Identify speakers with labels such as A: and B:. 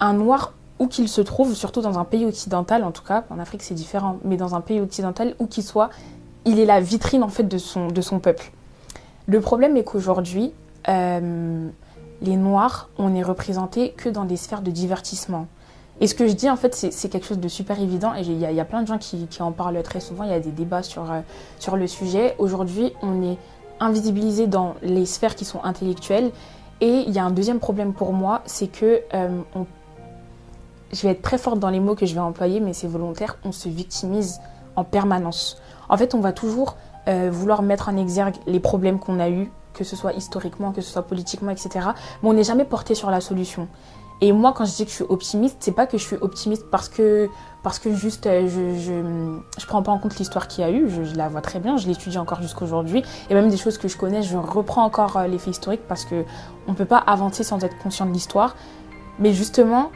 A: un noir, où qu'il se trouve, surtout dans un pays occidental, en tout cas, en Afrique c'est différent, mais dans un pays occidental, où qu'il soit, il est la vitrine en fait de son peuple. Le problème est qu'aujourd'hui, les noirs, on n'est représentés que dans des sphères de divertissement. Et ce que je dis, en fait, c'est quelque chose de super évident. Et il y a plein de gens qui en parlent très souvent. Il y a des débats sur le sujet. Aujourd'hui, on est invisibilisé dans les sphères qui sont intellectuelles. Et il y a un deuxième problème pour moi, c'est que, je vais être très forte dans les mots que je vais employer, mais c'est volontaire, on se victimise en permanence. En fait, on va toujours vouloir mettre en exergue les problèmes qu'on a eus, que ce soit historiquement, que ce soit politiquement, etc. Mais on n'est jamais porté sur la solution. Et moi, quand je dis que je suis optimiste, c'est pas que je suis optimiste parce que juste je prends pas en compte l'histoire qu'il y a eu, je la vois très bien, je l'étudie encore jusqu'aujourd'hui. Et même des choses que je connais, je reprends encore les faits historiques parce qu'on peut pas avancer sans être conscient de l'histoire. Mais justement,